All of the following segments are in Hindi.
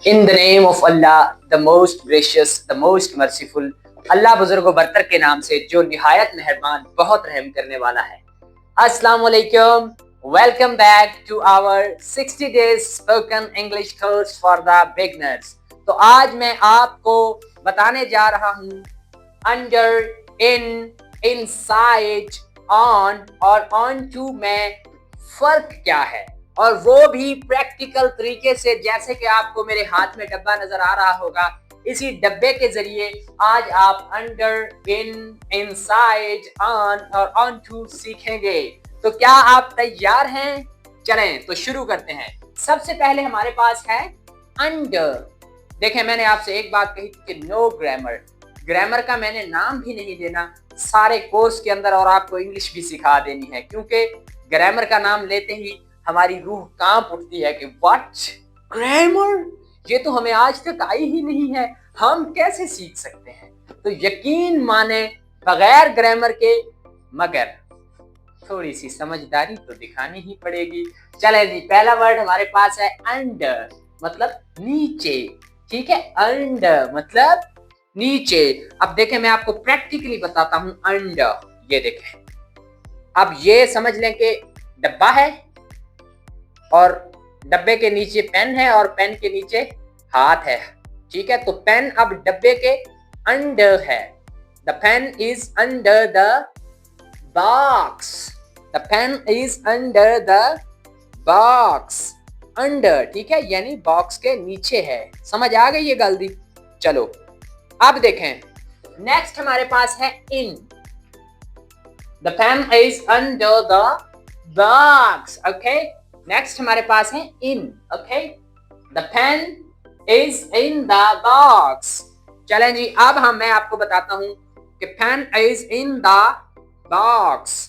In the name of Allah the most gracious the most merciful. Allah बुजुर्गो बरतर के नाम से जो निहायत मेहरबान बहुत रहम करने वाला है। अस्सलाम वालेकुम, welcome back to our 60 days spoken English course for the beginners. तो आज मैं आपको बताने जा रहा हूँ अंडर, इन, इनसाइड, ऑन और ऑन टू में फर्क क्या है, और वो भी प्रैक्टिकल तरीके से। जैसे कि आपको मेरे हाथ में डब्बा नजर आ रहा होगा, इसी डब्बे के जरिए आज आप अंडर, इन, इनसाइड, ऑन और ऑन टू सीखेंगे। तो क्या आप तैयार हैं? चलें तो शुरू करते हैं। सबसे पहले हमारे पास है अंडर। देखें, मैंने आपसे एक बात कही थी कि नो ग्रामर, ग्रामर का मैंने नाम भी नहीं देना सारे कोर्स के अंदर, और आपको इंग्लिश भी सिखा देनी है, क्योंकि ग्रामर का नाम लेते ही हमारी रूह कांप उठती है कि व्हाट, ग्रामर, ये तो हमें आज तक आई ही नहीं है, हम कैसे सीख सकते हैं। तो यकीन माने बगैर ग्रामर के, मगर थोड़ी सी समझदारी तो दिखानी ही पड़ेगी। चले जी, पहला वर्ड हमारे पास है अंडर, मतलब नीचे। ठीक है, अंडर मतलब नीचे। अब देखें, मैं आपको प्रैक्टिकली बताता हूं अंडर। ये देखें, अब ये समझ लें कि डब्बा है और डब्बे के नीचे पेन है और पेन के नीचे हाथ है। ठीक है, तो पेन अब डब्बे के अंडर है। The pen is under the box. The pen is under the box. Under, ठीक है, यानी बॉक्स के नीचे है। समझ आ गई ये गलती? चलो अब देखें, नेक्स्ट हमारे पास है in. The pen is under the box. Okay, next हमारे पास है in. Okay, the pen is in the box. चलें जी, अब मैं आपको बताता हूं कि pen is in the box.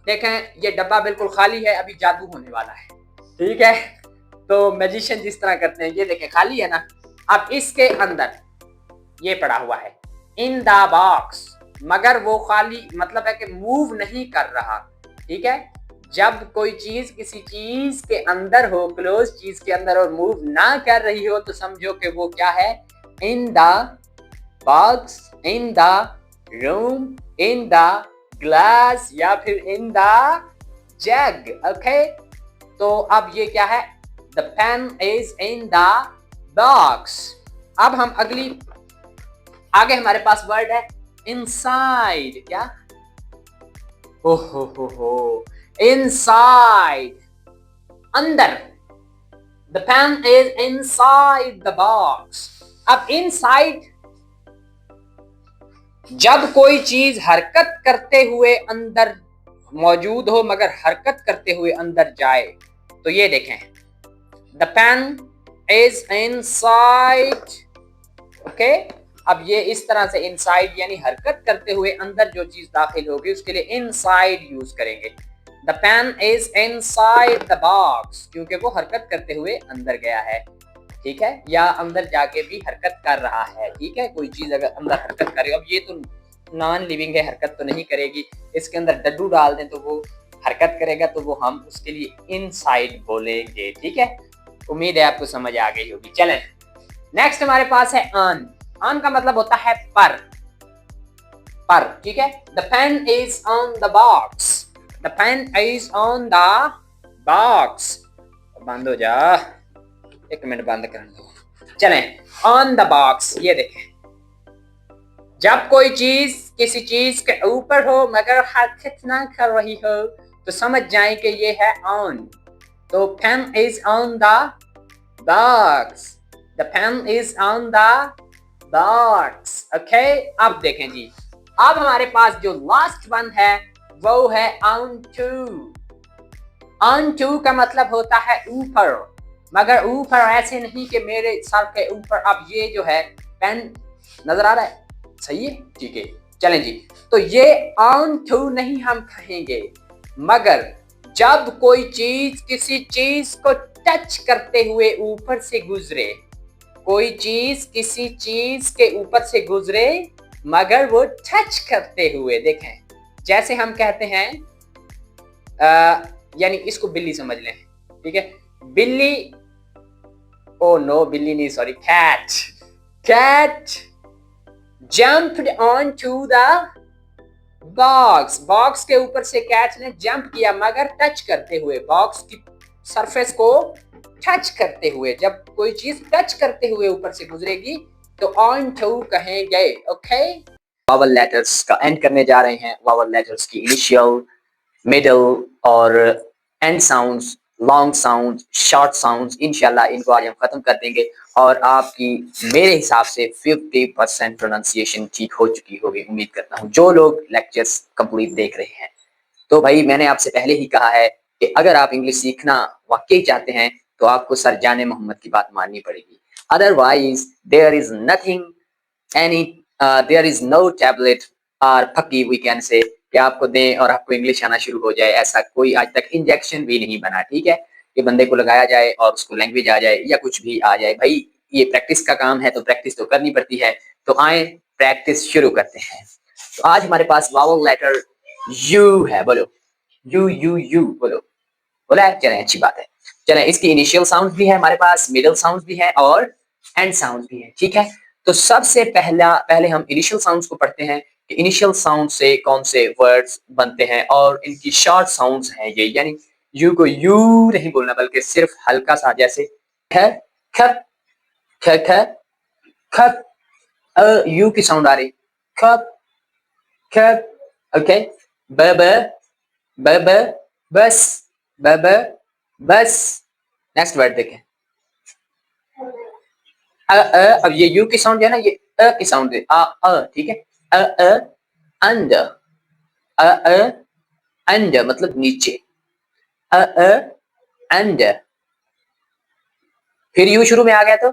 देखें, ये डब्बा बिल्कुल खाली है, अभी जादू होने वाला है। ठीक है, तो मैजिशियन जिस तरह करते हैं, ये देखें खाली है ना। अब इसके अंदर ये पड़ा हुआ है इन द बॉक्स, मगर वो खाली मतलब है कि मूव नहीं कर रहा। ठीक है, जब कोई चीज किसी चीज के अंदर हो, क्लोज चीज के अंदर, और मूव ना कर रही हो, तो समझो कि वो क्या है, in the box, in the room, in the glass, या फिर इन द जग। ओके, तो अब ये क्या है, the pen is in the box. अब हम आगे हमारे पास वर्ड है इनसाइड। क्या? हो, इनसाइड, अंदर। The pen is inside the box. अब इनसाइड, जब कोई चीज हरकत करते हुए अंदर मौजूद हो, मगर हरकत करते हुए अंदर जाए, तो ये देखें, the pen is inside. Okay, अब ये इस तरह से इनसाइड यानी हरकत करते हुए अंदर जो चीज दाखिल होगी, उसके लिए इनसाइड यूज करेंगे। The pen is inside the box, क्योंकि वो हरकत करते हुए अंदर गया है। ठीक है, या अंदर जाके भी हरकत कर रहा है। ठीक है, कोई चीज अगर अंदर हरकत करे, अब ये तो नॉन लिविंग है, हरकत तो नहीं करेगी। इसके अंदर डड्डू डाल दें तो वो हरकत करेगा, तो वो हम उसके लिए इनसाइड बोलेंगे। ठीक है, उम्मीद है आपको समझ आ गई होगी। चलें, नेक्स्ट हमारे पास है ऑन। ऑन का मतलब होता है पर। ठीक है, the pen is on the box. The pen is on the box. बंद हो जा, एक मिनट बंद कर दो। चलें, ऑन द बॉक्स। ये देखें, जब कोई चीज किसी चीज के ऊपर हो मगर हरकत ना कर रही हो, तो समझ जाएं कि ये है ऑन। तो pen is on the box. The pen is on the box. Okay, अब देखें जी, अब हमारे पास जो लास्ट वन है वो है ऑन टू। ऑन टू का मतलब होता है ऊपर, मगर ऊपर ऐसे नहीं कि मेरे सर के ऊपर। अब ये जो है पेन नजर आ रहा है, सही है? ठीक है, चलें जी, तो ये ऑन टू नहीं हम कहेंगे, मगर जब कोई चीज किसी चीज को टच करते हुए ऊपर से गुजरे, कोई चीज किसी चीज के ऊपर से गुजरे मगर वो टच करते हुए, देखें, जैसे हम कहते हैं, यानी इसको बिल्ली समझ लें। ठीक है, बिल्ली ओ नो, बिल्ली नहीं, sorry, cat. Cat jumped onto the box. Box के ऊपर से कैट ने जंप किया, मगर टच करते हुए, बॉक्स की सरफेस को टच करते हुए। जब कोई चीज टच करते हुए ऊपर से गुजरेगी तो ऑन टू कहेंगे। ओके, वावल लेटर्स का एंड करने जा रहे हैं। वावल लेटर्स की इनिशियल, मिडल और and sounds, long sound, short sounds, इंशाल्लाह इनको आज हम खत्म कर देंगे और आपकी मेरे हिसाब से 50% प्रोनाउंसिएशन ठीक हो चुकी होगी, उम्मीद करता हूँ, जो लोग लेक्चर्स कंप्लीट देख रहे हैं। तो भाई मैंने आपसे पहले ही कहा है कि अगर आप इंग्लिश सीखना वाकई चाहते हैं तो आपको सर जाने मोहम्मद की बात माननी पड़ेगी। Otherwise there is nothing any, there is no tablet और फकी वी कैन से कि आपको दें और आपको इंग्लिश आना शुरू हो जाए। ऐसा कोई आज तक इंजेक्शन भी नहीं बना, ठीक है, कि बंदे को लगाया जाए और उसको लैंग्वेज आ जाए या कुछ भी आ जाए। भाई ये प्रैक्टिस का काम है तो प्रैक्टिस तो करनी पड़ती है। तो आए प्रैक्टिस शुरू करते हैं। तो आज हमारे पास वावल लेटर यू है। बोलो यू बोलो, बोला है, चलें अच्छी बात है। चलें, इसकी इनिशियल साउंड भी है हमारे पास, मिडिल साउंड भी है और एंड साउंड भी है, ठीक है। तो सबसे पहले हम इनिशियल साउंड्स को पढ़ते हैं कि इनिशियल साउंड से कौन से वर्ड्स बनते हैं और इनकी शॉर्ट साउंड्स हैं ये, यानी यू को यू नहीं बोलना बल्कि सिर्फ हल्का सा, जैसे ख खप ख ख खप, यू की साउंड आ रही, खप खप, ओके। ब ब ब ब बस, ब ब बस। नेक्स्ट वर्ड देखें, अब ये यू की साउंड है ना, ये की साउंड है, ठीक है। अंडर, अंडर मतलब नीचे, अंडर। फिर यू शुरू में आ गया तो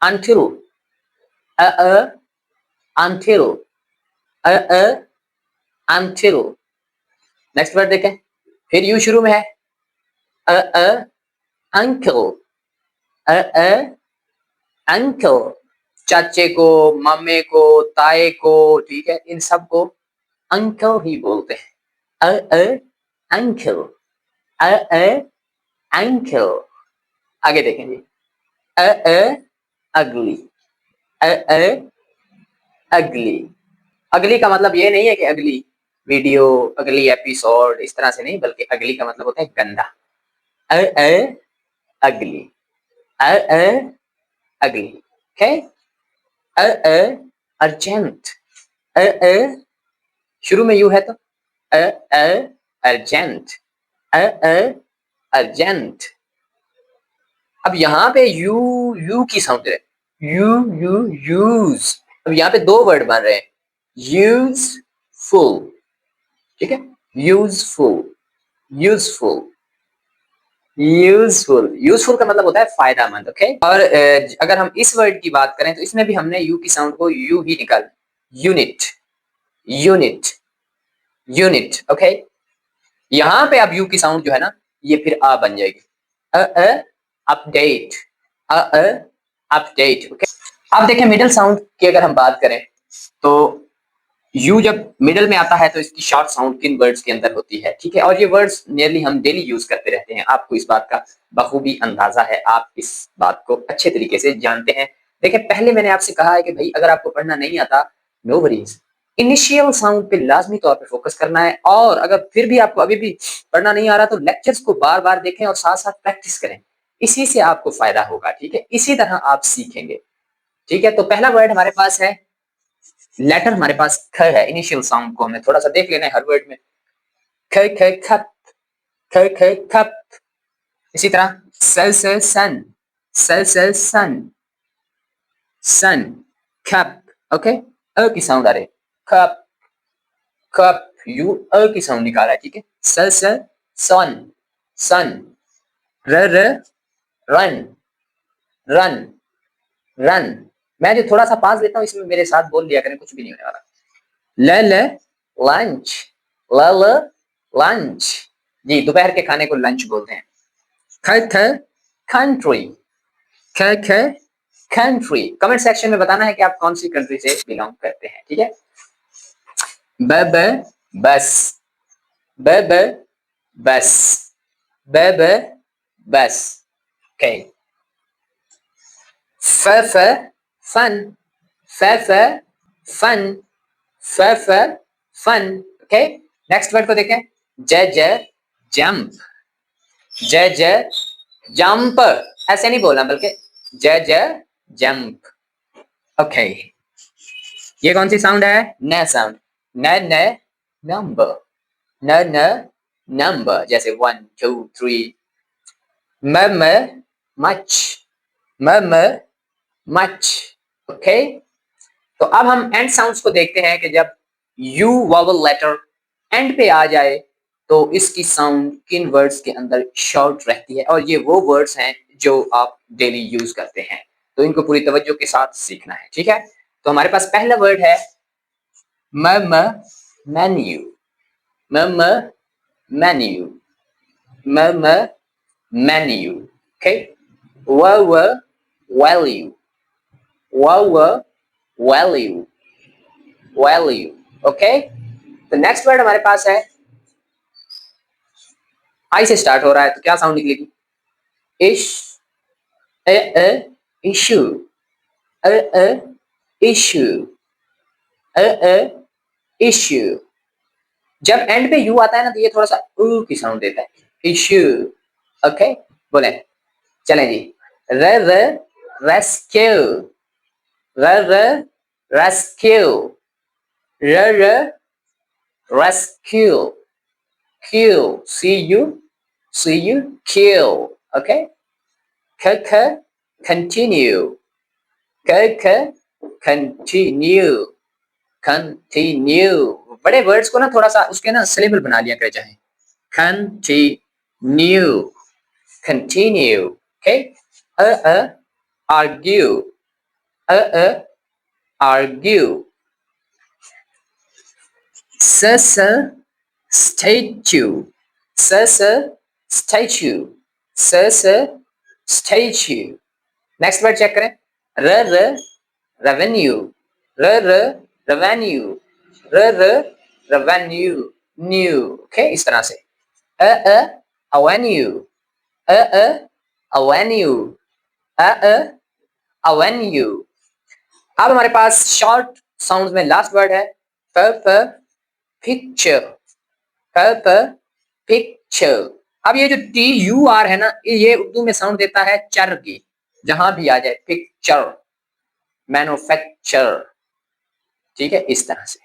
until, until, until। Next word देखें, फिर यू शुरू में है, uncle, uncle। चाचे को, मम्मी को, ताए को, ठीक है, इन सब को अंकल ही बोलते हैं। Uncle, uncle. आगे देखें जी, अगली, अगली। अगली का मतलब ये नहीं है कि अगली वीडियो, अगली एपिसोड, इस तरह से नहीं, बल्कि अगली का मतलब होता है गंदा। अगली, अगली, ओके। अर्जेंट, शुरू में यू है तो अर्जेंट, अर्जेंट। अब यहाँ पे यू की साउंड है, यू यूज। अब यहाँ पे दो वर्ड बन रहे हैं, यूजफुल, ठीक है, यूजफुल, यूजफुल, यूजफुल। यूजफुल का मतलब होता है फायदामंद, ओके। और अगर हम इस वर्ड की बात करें तो इसमें भी हमने यू की साउंड को यू ही निकाल, यूनिट, यूनिट, यूनिट, ओके। यहाँ पे अब यू की साउंड जो है ना, ये फिर आ बन जाएगी, अपडेट, अपडेट, ओके। अब देखें मिडिल साउंड की अगर हम बात करें तो यू जब मिडिल में आता है तो इसकी शॉर्ट साउंड किन वर्ड्स के अंदर होती है, ठीक है। और ये वर्ड्स नियरली हम डेली यूज करते रहते हैं, आपको इस बात का बखूबी अंदाजा है, आप इस बात को अच्छे तरीके से जानते हैं। देखिए पहले मैंने आपसे कहा है कि भाई अगर आपको पढ़ना नहीं आता, नो वरीज, इनिशियल साउंड पे लाजमी तौर पे फोकस करना है। और अगर फिर भी आपको अभी भी पढ़ना नहीं आ रहा तो लेक्चर्स को बार बार देखें और साथ साथ प्रैक्टिस करें, इसी से आपको फायदा होगा, ठीक है, इसी तरह आप सीखेंगे, ठीक है। तो पहला वर्ड हमारे पास है, लेटर हमारे पास ख है, इनिशियल साउंड को हमें थोड़ा सा देख लेना है हर वर्ड में, ख ख खप, ख ख खप। इसी तरह स सन, स सन, सन, खप, ओके। की साउंड आ रही, खप, कप, यू की साउंड निकाला है, ठीक है। स सन, सन, र रन, रन, रन। मैं जो थोड़ा सा पास देता हूँ इसमें मेरे साथ बोल लिया करें, कुछ भी नहीं होने वाला। लंच, लंच, जी दोपहर के खाने को लंच बोलते हैं। Country, country. कमेंट सेक्शन में बताना है कि आप कौन सी कंट्री से बिलोंग करते हैं, ठीक है। बस, बस, बस, बस, ओके, फ फन, फ फन, फ फन। ओके, नेक्स्ट वर्ड को देखें, ज जंप, ज जंप, ऐसे नहीं बोलना बल्कि ज जंप। ओके, ये कौन सी साउंड है, न साउंड, न नंबर, न नंबर, जैसे 1 2 3। म मच, म मच। ओके, तो अब हम एंड साउंड्स को देखते हैं कि जब यू वावल लेटर एंड पे आ जाए तो इसकी साउंड किन वर्ड्स के अंदर शॉर्ट रहती है, और ये वो वर्ड्स हैं जो आप डेली यूज करते हैं, तो इनको पूरी तवज्जो के साथ सीखना है, ठीक है। तो हमारे पास पहला वर्ड है म मेन्यू, म मेन्यू, म मेन्यू। ओके, व वैल्यू, व वैल्यू, वैल्यू। ओके, तो नेक्स्ट वर्ड हमारे पास है, आई से स्टार्ट हो रहा है, तो क्या साउंड निकलेगी, इश, इशू, इशू, इशू। जब एंड पे यू आता है ना तो ये थोड़ा सा ऊ की साउंड देता है, इशू। ओके, बोले, चलें जी, र रेस्क्यू, र रेस्क्यू, र rescue, Q, C U Q. Okay, ख कंटिन्यू, क कंटिन्यू, कंटिन्यू। बड़े वर्ड्स को ना थोड़ा सा उसके ना सिलेबल बना लिया करे चाहे, continue, continue. Okay, argue, argue, स स्टैच्यू, स स्टैच्यू, स स्टैच्यू। नेक्स्ट वर्ड चेक करें, र रेवेन्यू, र रेवेन्यू, र रेवेन्यू, न्यू। ओके, इस तरह से, अवेन्यू, अवेन्यू, अवेन्यू। अब हमारे पास शॉर्ट साउंड्स में लास्ट वर्ड है पिक्चर, पिक्चर। अब ये जो टी यू आर है ना, ये उर्दू में साउंड देता है चर की, जहां भी आ जाए, पिक्चर, मैन्युफैक्चर, ठीक है, इस तरह से।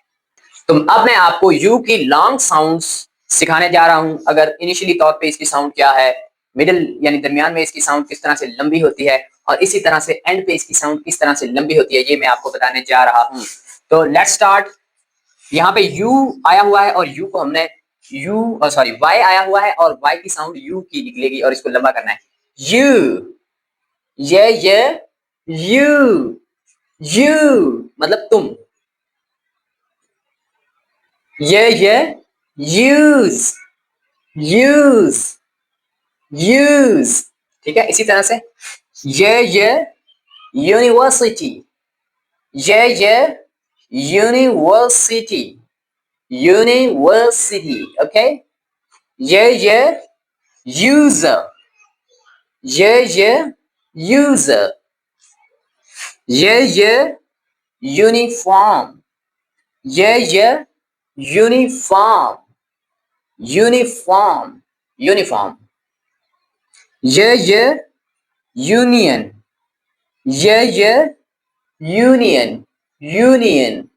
तो अब मैं आपको यू की लॉन्ग साउंड्स सिखाने जा रहा हूं। अगर इनिशियली तौर पे इसकी साउंड क्या है, मिडिल यानी दरमियान में इसकी साउंड किस तरह से लंबी होती है, और इसी तरह से एंड पे इसकी साउंड किस तरह से लंबी होती है, ये मैं आपको बताने जा रहा हूं। तो लेट्स स्टार्ट। यहाँ पे यू आया हुआ है और यू को हमने सॉरी वाई आया हुआ है और वाई की साउंड यू की निकलेगी और इसको लंबा करना है, यू, ये यू, यू मतलब तुम, ये यूज, यूज, यूज, ठीक है। इसी तरह से ये यूनिवर्सिटी, ये यूनिवर्सिटी, यूनिवर्सिटी। ओके, ये यूजर, ये यूजर, ये यूनिफॉर्म, ये यूनिफॉर्म, यूनिफॉर्म, यूनिफॉर्म, ये यूनियन, ये union, union,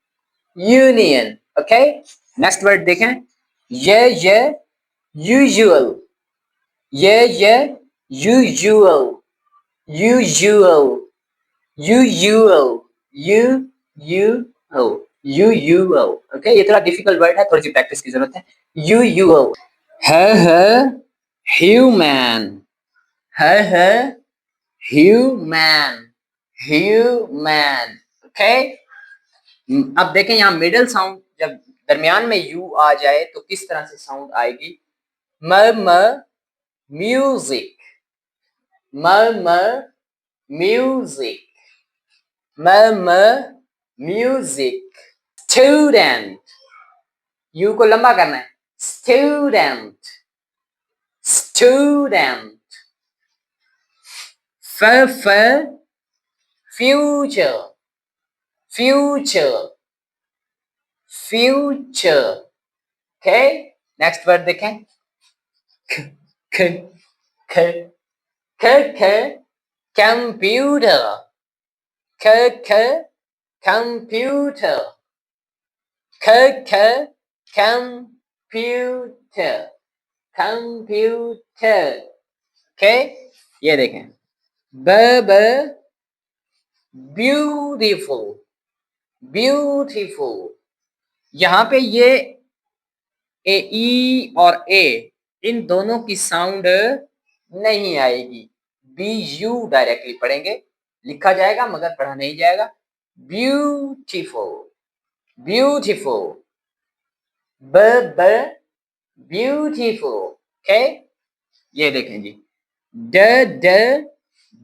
union. Okay, next word देखें, ये यूजुअल, ये usual, usual, usual, usual, usual. Okay, ये थोड़ा डिफिकल्ट वर्ड है, थोड़ी सी प्रैक्टिस की जरूरत है। यूजुअल, है ह्यूमन, है ह्यूमन, ह्यूमन। ओके, अब देखें यहाँ मिडिल साउंड जब दरमियान में यू आ जाए तो किस तरह से साउंड आएगी, म म्यूजिक, म म्यूजिक, म म्यूजिक। स्टूडेंट, यू को लंबा करना है, student, student, future, future, future. Okay, next word देखें. k k k k computer, k k computer, k k computer, computer. Okay, ये देखें. b b beautiful, beautiful. यहाँ पे ये ए ई और ए इन दोनों की साउंड नहीं आएगी. बी यू डायरेक्टली पढ़ेंगे, लिखा जाएगा मगर पढ़ा नहीं जाएगा. ब्यूटीफुल, ब्यूटीफुल, ब ब ब्यूटीफुल. ओके, ये देखें जी. ड ड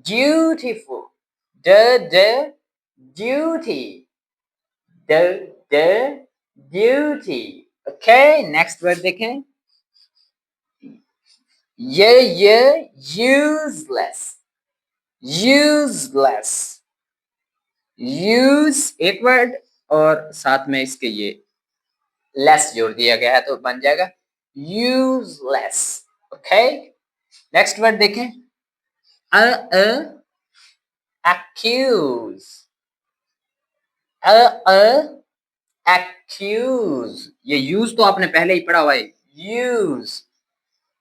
ब्यूटीफुल, ड ड ड्यूटी, ड ड ड्यूटी. ओके, नेक्स्ट वर्ड देखें. ये useless, useless, use एक वर्ड और साथ में इसके ये less जोड़ दिया गया है तो बन जाएगा useless. ओके, नेक्स्ट वर्ड देखें. accuse, accuse. ये use तो आपने पहले ही पढ़ा हुआ है. use,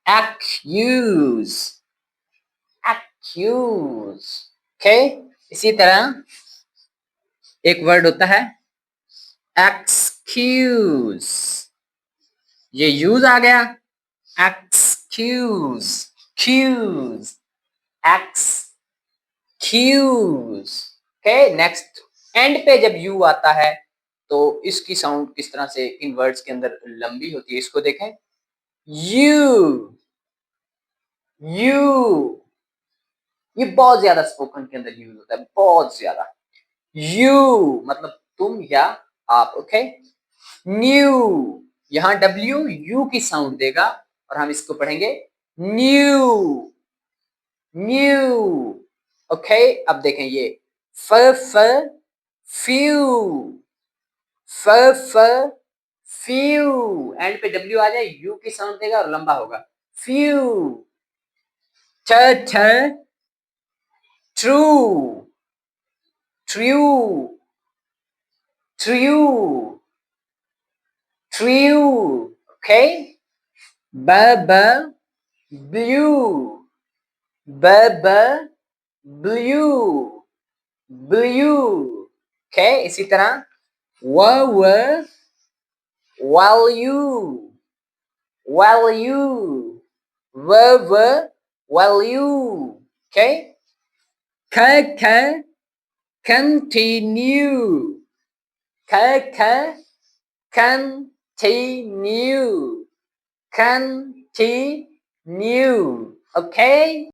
accuse, accuse. ओके, इसी तरह एक वर्ड होता है excuse. ये यूज आ गया. excuse, excuse, excuse. Okay, next. And पे जब यू आता है तो इसकी साउंड किस तरह से इन वर्ड्स के अंदर लंबी होती है, इसको देखें. You, you. ये बहुत ज्यादा स्पोकन के अंदर यूज होता है, बहुत ज्यादा. यू मतलब तुम या आप. Okay, new. यहां डब्ल्यू यू की साउंड देगा और हम इसको पढ़ेंगे न्यू, न्यू. ओके, अब देखें ये फ फ फ्यू, फ फ फ्यू. एंड पे डब्ल्यू आ जाए, यू की साउंड देगा और लंबा होगा. फ्यू. ट ठ true, true, true, true. Okay, ब ब ब्लू, ब ब ब्लू, ब्लू. ओके, इसी तरह व value, value, value. Okay, continue, continue, continue. Okay.